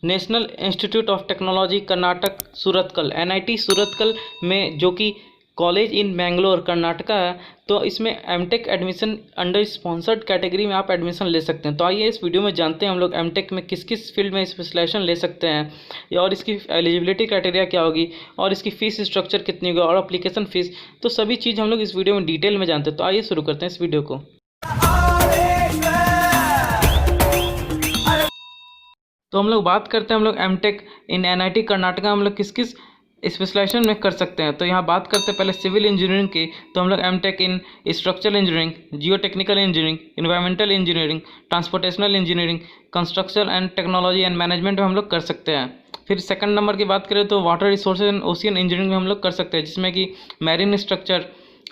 National institute of technology Karnataka Surathkal NIT Surathkal में, जो कि कॉलेज इन बेंगलोर कर्नाटका है। तो इसमें MTech admission under sponsored category में आप एडमिशन ले सकते हैं। तो आइए इस वीडियो में जानते हैं हम लोग एमटेक में किस किस फील्ड में स्पेशलाइजेशन ले सकते हैं और इसकी एलिजिबिलिटी क्राइटेरिया क्या होगी और इसकी फ़ीस स्ट्रक्चर कितनी होगी और अप्लीकेशन फ़ीस, तो सभी चीज़ हम लोग इस वीडियो में डिटेल में जानते हैं। तो आइए शुरू करते हैं इस वीडियो को। तो हम लोग बात करते हैं हम लोग एमटेक इन एनआईटी कर्नाटका हम लोग किस किस स्पेशलाइजेशन में कर सकते हैं। तो यहाँ बात करते हैं पहले सिविल इंजीनियरिंग की। तो हम लोग MTech in structural engineering, geotechnical engineering, environmental engineering, transportational engineering, construction and technology and management में हम लोग कर सकते हैं। फिर सेकंड नंबर की बात करें तो water resources and ocean engineering में हम लोग कर सकते हैं, जिसमें कि marine structure,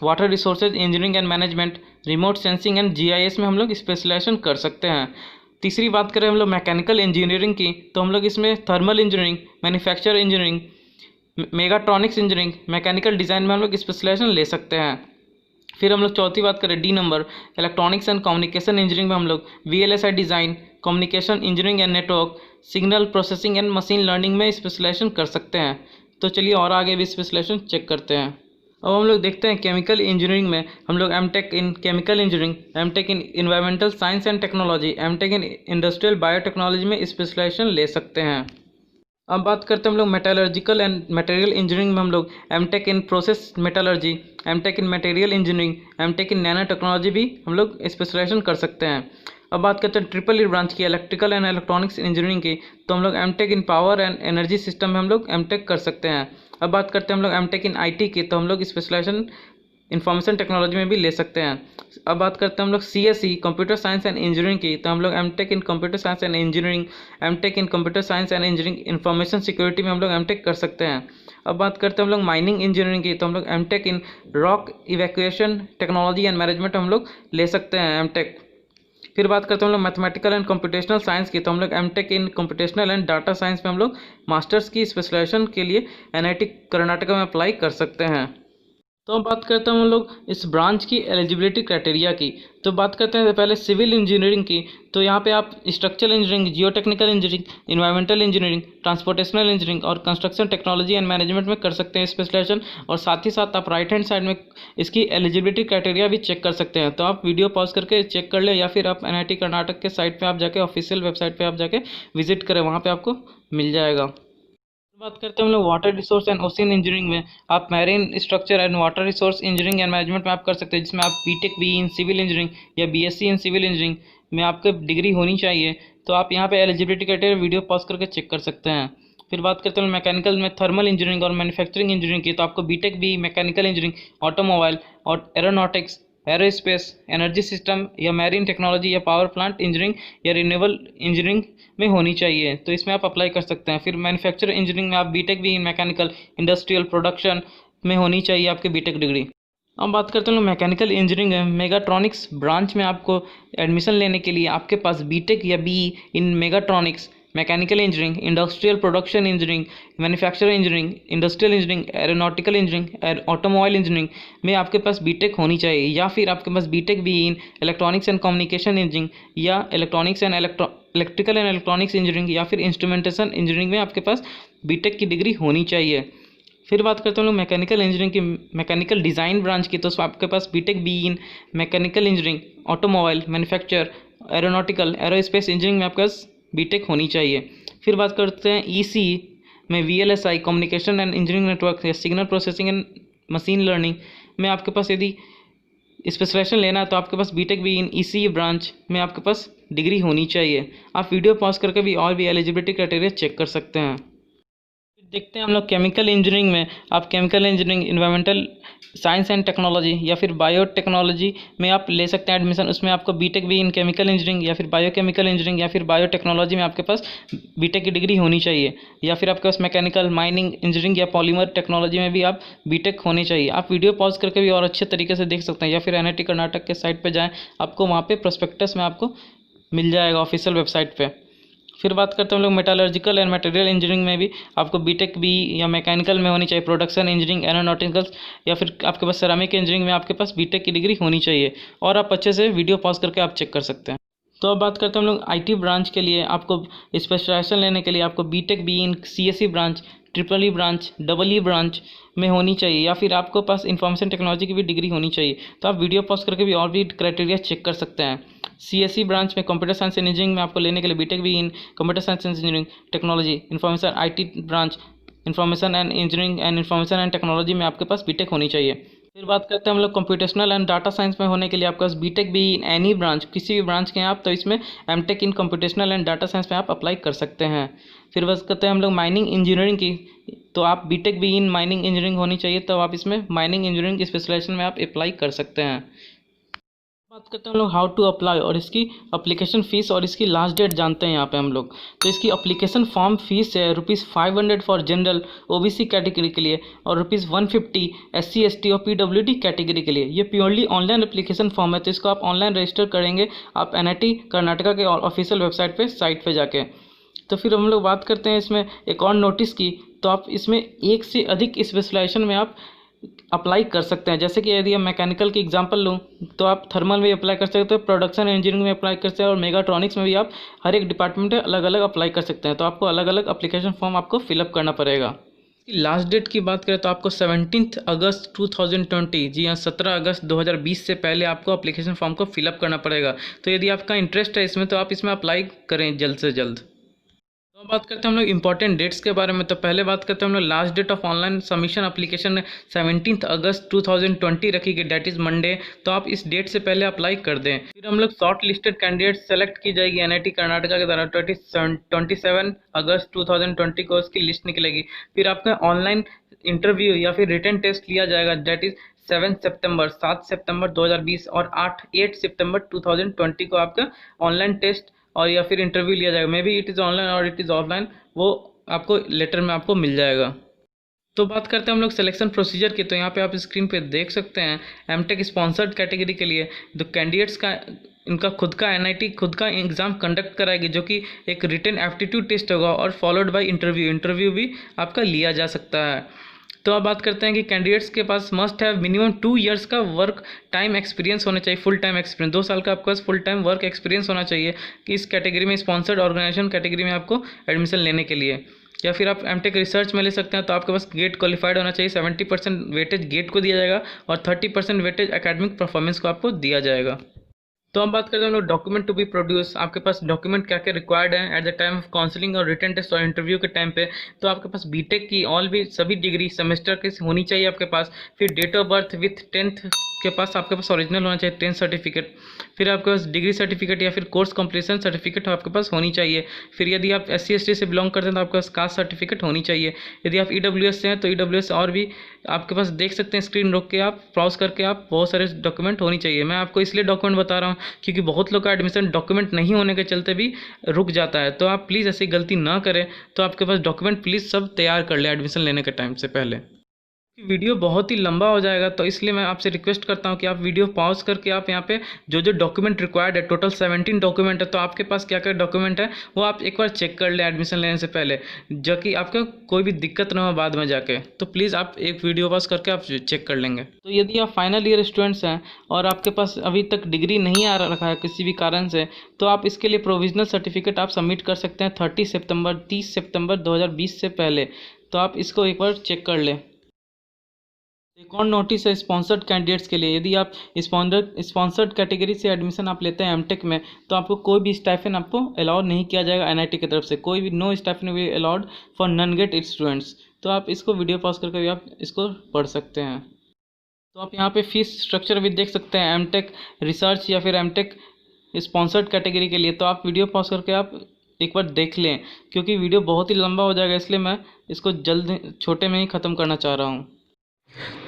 water resources engineering and management, remote sensing and GIS में हम लोग स्पेशलाइजेशन कर सकते हैं। तीसरी बात करें हम लोग मैकेनिकल इंजीनियरिंग की, तो हम लोग इसमें thermal engineering, manufacture engineering, mechatronics engineering, mechanical design में हम लोग स्पेशलाइजेशन ले सकते हैं। फिर हम लोग चौथी बात करें D number electronics and communication engineering में हम लोग VLSI design, communication engineering and network, signal processing and machine learning में स्पेशलाइजेशन कर सकते हैं। तो चलिए और आगे भी स्पेशलाइजेशन चेक करते हैं। अब हम लोग देखते हैं केमिकल इंजीनियरिंग में हम लोग MTech in chemical engineering, MTech in environmental science and technology, MTech in industrial biotechnology में स्पेशलाइजेशन ले सकते हैं। अब बात करते हैं हम लोग मेटलर्जिकल एंड मटेरियल इंजीनियरिंग में हम लोग MTech in process metallurgy, MTech in material engineering, MTech in nano technology भी हम लोग स्पेशलाइजेशन कर सकते हैं। अब बात करते हैं ट्रिपल ई ब्रांच की इलेक्ट्रिकल एंड इलेक्ट्रॉनिक्स इंजीनियरिंग की, तो हम लोग MTech in power and energy system में हम लोग एमटेक कर सकते हैं। अब बात करते हैं हम लोग एमटेक इन आईटी की, तो हम लोग स्पेशलाइजेशन इंफॉर्मेशन टेक्नोलॉजी में भी ले सकते हैं। अब बात करते हैं हम लोग CSE computer science and engineering की, तो हम लोग MTech in computer science and engineering, MTech in computer science and engineering information security में हम लोग एमटेक कर सकते हैं। अब बात करते हैं हम लोग माइनिंग इंजीनियरिंग की, तो हम लोग MTech in rock evacuation technology and management हम लोग ले सकते हैं एमटेक। फिर बात करते हैं हम लोग मैथमेटिकल एंड कंप्यूटेशनल साइंस की, तो हम लोग MTech in computational and data science में हम लोग मास्टर्स की स्पेशलाइजेशन के लिए एनआईटी कर्नाटका में अप्लाई कर सकते हैं। तो हम बात करते हैं हम लोग इस ब्रांच की एलिजिबिलिटी क्राइटेरिया की। तो बात करते हैं पहले सिविल इंजीनियरिंग की, तो यहाँ पे आप structural engineering, geotechnical engineering, environmental engineering, transportational engineering और कंस्ट्रक्शन टेक्नोलॉजी एंड मैनेजमेंट में कर सकते हैं स्पेशलाइजेशन। और साथ ही साथ आप राइट हैंड साइड में इसकी एलिजिबिलिटी क्राइटेरिया भी चेक कर सकते हैं। तो आप वीडियो पॉज करके चेक कर लें या फिर आप एनआईटी कर्नाटक के साइट पर आप जाके ऑफिशियल वेबसाइट पर आप जाके विजिट करें, वहाँ पर आपको मिल जाएगा। बात करते हैं हम लोग water resource and ocean engineering में, आप marine structure and water resource engineering and management में आप कर सकते हैं, जिसमें आप BTech B in civil engineering या बीएससी इन सिविल इंजीनियरिंग में आपको डिग्री होनी चाहिए। तो आप यहाँ पे एलिजिबिलिटी क्राइटेरिया वीडियो पॉज करके चेक कर सकते हैं। फिर बात करते हैं मैकेनिकल में थर्मल इंजीनियरिंग और मैन्युफैक्चरिंग इंजीनियरिंग की, तो आपको BTech B mechanical engineering, automobile और एरोनॉटिक्स, एरोस्पेस, एनर्जी सिस्टम या मैरीन टेक्नोलॉजी या पावर प्लांट इंजीनियरिंग या रिन्यूएबल इंजीनियरिंग में होनी चाहिए। तो इसमें आप अप्लाई कर सकते हैं। फिर मैन्युफैक्चर इंजीनियरिंग में आप बीटेक भी इन मैकेनिकल इंडस्ट्रियल प्रोडक्शन में होनी चाहिए आपकी बीटेक डिग्री। अब बात करते हैं मैकेनिकल इंजीनियरिंग में मेगाट्रॉनिक्स ब्रांच में आपको एडमिशन लेने के लिए आपके पास बीटेक या be in mechatronics, mechanical engineering, industrial production engineering, manufacturing engineering, industrial engineering, aeronautical engineering, automobile engineering में आपके पास बीटेक होनी चाहिए। या फिर आपके पास बीटेक भी in electronics and communication engineering या electronics and electrical and electronics engineering या फिर इंस्ट्रूमेंटेशन इंजीनियरिंग में आपके पास बीटेक की डिग्री होनी चाहिए। फिर बात करते हैं हम लोग मैकेनिकल इंजीनियरिंग की, मैकेनिकल डिज़ाइन ब्रांच की, तो आपके पास BTech B in mechanical engineering, automobile, manufacture, aeronautical, aerospace engineering में आपके पास बीटेक होनी चाहिए। फिर बात करते हैं ईसी में VLSI communication and engineering network या signal processing and machine learning में आपके पास यदि स्पेशलाइजेशन लेना है तो आपके पास बीटेक भी इन ईसी ब्रांच में आपके पास डिग्री होनी चाहिए। आप वीडियो पॉज करके भी और भी एलिजिबिलिटी क्राइटेरिया चेक कर सकते हैं। देखते हैं हम लोग केमिकल इंजीनियरिंग में, आप chemical engineering, environmental science and technology या फिर बायोटेक्नोलॉजी में आप ले सकते हैं एडमिशन। उसमें आपको बीटेक भी इन केमिकल इंजीनियरिंग या फिर बायोकेमिकल इंजीनियरिंग या फिर बायोटेक्नोलॉजी में आपके पास बीटेक की डिग्री होनी चाहिए। या फिर आपके पास मैकेनिकल, माइनिंग इंजीनियरिंग या पॉलीमर टेक्नोलॉजी में भी आप बीटेक होने चाहिए। आप वीडियो पॉज करके भी और अच्छे तरीके से देख सकते हैं या फिर एनआईटी कर्नाटक के साइट पर जाएँ, आपको वहाँ पर प्रोस्पेक्टस में आपको मिल जाएगा ऑफिशियल वेबसाइट पर। फिर बात करते हैं हम लोग मेटालर्जिकल एंड मटेरियल इंजीनियरिंग में भी आपको बीटेक बी या मैकेनिकल में होनी चाहिए, प्रोडक्शन इंजीनियरिंग, एरोनॉटिकल्स या फिर आपके पास सेरामिक इंजीनियरिंग में आपके पास बीटेक की डिग्री होनी चाहिए। और आप अच्छे से वीडियो पॉज करके आप चेक कर सकते हैं। तो अब बात करते हैं हम लोग आईटी ब्रांच के लिए। आपको स्पेशलाइजेशन लेने के लिए आपको BTech B in CSE branch, triple E branch, double E branch में होनी चाहिए, या फिर आपको पास इंफॉर्मेशन टेक्नोलॉजी की भी डिग्री होनी चाहिए। तो आप वीडियो पॉज करके भी और भी क्राइटेरिया चेक कर सकते हैं। सीएसई ब्रांच में कंप्यूटर साइंस इंजीनियरिंग में आपको लेने के लिए BTech B in computer science engineering technology, information IT branch information and engineering and information and technology में आपके पास बीटेक होनी चाहिए। फिर बात करते हैं हम लोग कंप्यूटेशनल एंड डाटा साइंस में होने के लिए आपके पास BTech B in any branch, किसी भी ब्रांच के हैं आप, तो इसमें MTech in computational and data science में आप अप्लाई कर सकते हैं। फिर बात करते हैं हम लोग माइनिंग इंजीनियरिंग की, तो आप BTech B in mining engineering होनी चाहिए, तो आप इसमें माइनिंग इंजीनियरिंग स्पेशलाइजेशन में आप अप्लाई कर सकते हैं। बात करते हैं हम लोग हाउ टू अप्लाई और इसकी एप्लीकेशन फ़ीस और इसकी लास्ट डेट जानते हैं यहाँ पे हम लोग। तो इसकी एप्लीकेशन फॉर्म फीस है ₹500 फॉर जनरल ओबीसी कैटेगरी के लिए और ₹150 SC ST और PWD कैटेगरी के लिए। ये प्योरली ऑनलाइन एप्लीकेशन फॉर्म है, तो इसको आप ऑनलाइन रजिस्टर करेंगे आप NIT कर्नाटका के ऑफिशियल वेबसाइट पे साइट पे जाके। तो फिर हम लोग बात करते हैं इसमें एक और नोटिस की, तो आप इसमें एक से अधिक स्पेशलाइजेशन में आप अप्लाई कर सकते हैं। जैसे कि यदि मैं मैकेनिकल की एग्जांपल लूँ तो आप थर्मल में अप्लाई कर सकते हो, प्रोडक्शन इंजीनियरिंग में अप्लाई कर सकते हैं और मेगाट्रॉनिक्स में भी आप हर एक डिपार्टमेंट में अलग अलग अप्लाई कर सकते हैं। तो आपको अलग अलग एप्लीकेशन फॉर्म आपको फिलअप करना पड़ेगा। लास्ट डेट की बात करें तो आपको 17 अगस्त 2020, जी हाँ 17 अगस्त 2020 से पहले आपको एप्लीकेशन फॉर्म को फिलअप करना पड़ेगा। तो यदि आपका इंटरेस्ट है इसमें तो आप इसमें अप्लाई करें जल्द से जल्द। तो बात करते हैं हम लोग इंपॉर्टेंट डेट्स के बारे में। तो पहले बात करते हैं हम लोग last date of online submission application 17 अगस्त 2020 रखी गई, डेट इज़ मंडे। तो आप इस डेट से पहले अप्लाई कर दें। फिर हम लोग शॉर्ट लिस्टेड कैंडिडेट सेलेक्ट की जाएगी NIT कर्नाटका के द्वारा 27 अगस्त 2020 को उसकी लिस्ट निकलेगी। फिर आपका ऑनलाइन इंटरव्यू या फिर रिटन टेस्ट लिया जाएगा, डेट इज़ 7 सितंबर 2020 और 8 सितंबर 2020 को आपका ऑनलाइन टेस्ट और या फिर इंटरव्यू लिया जाएगा। May be it is online और इट इज़ ऑफलाइन, वो आपको लेटर में आपको मिल जाएगा। तो बात करते हैं हम लोग सिलेक्शन प्रोसीजर की। तो यहाँ पे आप स्क्रीन पे देख सकते हैं एमटेक स्पॉन्सर्ड कैटेगरी के लिए तो कैंडिडेट्स का इनका खुद का NIT खुद का एग्ज़ाम कंडक्ट कराएगी, जो कि एक रिटन एप्टीट्यूड टेस्ट होगा और फॉलोड बाय इंटरव्यू भी आपका लिया जा सकता है। तो अब बात करते हैं कि कैंडिडेट्स के पास मस्ट हैव मिनिमम 2 इयर्स का वर्क टाइम एक्सपीरियंस होना चाहिए, फुल टाइम एक्सपीरियंस 2 साल का आपके पास फुल टाइम वर्क एक्सपीरियंस होना चाहिए कि इस कैटेगरी में स्पॉन्सर्ड ऑर्गेनाइजेशन कैटेगरी में आपको एडमिशन लेने के लिए। या फिर आप एमटेक रिसर्च में ले सकते हैं, तो आपके पास गेट क्वालिफाइड होना चाहिए। 70% वेटेज गेट को दिया जाएगा और 30% वेटेज एकेडमिक परफॉर्मेंस को आपको दिया जाएगा। तो हम बात करते हैं हम लोग डॉक्यूमेंट टू बी प्रोड्यूस। आपके पास डॉक्यूमेंट क्या क्या रिक्वायर्ड है at the time of counselling और रिटन टेस्ट और इंटरव्यू के टाइम पे। तो आपके पास बीटेक की ऑल भी सभी डिग्री सेमेस्टर की होनी चाहिए आपके पास। फिर date of birth with 10th के पास आपके पास ओरिजिनल होना चाहिए 10th सर्टिफिकेट। फिर आपके पास डिग्री सर्टिफिकेट या फिर कोर्स कंप्लीशन सर्टिफिकेट आपके पास होनी चाहिए। फिर यदि आप SC ST से बिलोंग करते हैं तो आपके पास कास्ट सर्टिफिकेट होनी चाहिए। यदि आप EWS से हैं तो EWS और भी आपके पास देख सकते हैं, स्क्रीन रोक के आप ब्राउज करके आप बहुत सारे डॉक्यूमेंट होनी चाहिए। मैं आपको इसलिए डॉक्यूमेंट बता रहा हूँ क्योंकि बहुत लोग का एडमिशन डॉक्यूमेंट नहीं होने के चलते भी रुक जाता है। तो आप प्लीज़ ऐसी गलती ना करें, तो आपके पास डॉक्यूमेंट प्लीज़ सब तैयार कर लें एडमिशन लेने के टाइम से पहले। वीडियो बहुत ही लंबा हो जाएगा, तो इसलिए मैं आपसे रिक्वेस्ट करता हूं कि आप वीडियो पॉज करके आप यहाँ पे जो जो डॉक्यूमेंट रिक्वायर्ड है, टोटल 17 डॉक्यूमेंट है, तो आपके पास क्या क्या डॉक्यूमेंट है वो आप एक बार चेक कर लें एडमिशन लेने से पहले, जो कि आपको कोई भी दिक्कत ना हो बाद में जाके। तो प्लीज़ आप एक वीडियो पॉज करके आप चेक कर लेंगे। तो यदि आप फाइनल ईयर स्टूडेंट्स हैं और आपके पास अभी तक डिग्री नहीं आ रखा है किसी भी कारण से, तो आप इसके लिए प्रोविजनल सर्टिफिकेट आप सबमिट कर सकते हैं 30 सितंबर 2020 से पहले। तो आप इसको एक बार चेक कर लें। एक और नोटिस है स्पॉन्सर्ड कैंडिडेट्स के लिए। यदि आप स्पॉन्सर्ड कैटेगरी से एडमिशन आप लेते हैं एमटेक में, तो आपको कोई भी स्टाइफन आपको अलाउड नहीं किया जाएगा NIT की तरफ से। कोई भी no stipend will allowed for non GATE students. तो आप इसको वीडियो पॉज करके भी आप इसको पढ़ सकते हैं। तो आप यहाँ पे फीस स्ट्रक्चर भी देख सकते हैं एमटेक रिसर्च या फिर एमटेक स्पॉन्सर्ड कैटेगरी के लिए। तो आप वीडियो पॉज करके आप एक बार देख लें, क्योंकि वीडियो बहुत ही लंबा हो जाएगा, इसलिए मैं इसको जल्द छोटे में ही ख़त्म करना चाह रहा हूँ।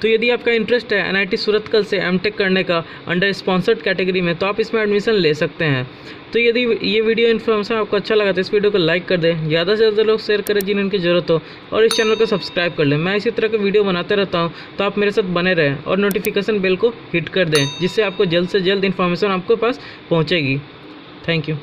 तो यदि आपका इंटरेस्ट है NIT सूरतकल से एमटेक करने का अंडर स्पॉन्सर्ड कैटेगरी में, तो आप इसमें एडमिशन ले सकते हैं। तो यदि ये वीडियो इन्फॉर्मेशन आपको अच्छा लगा तो इस वीडियो को लाइक कर दें, ज़्यादा से ज़्यादा लोग शेयर करें जिन्हें इनकी ज़रूरत हो, और इस चैनल को सब्सक्राइब कर लें। मैं इसी तरह के वीडियो बनाते रहता हूँ, तो आप मेरे साथ बने रहें और नोटिफिकेशन बेल को हिट कर दें, जिससे आपको जल्द से जल्द इन्फॉर्मेशन आपके पास पहुँचेगी। Thank you.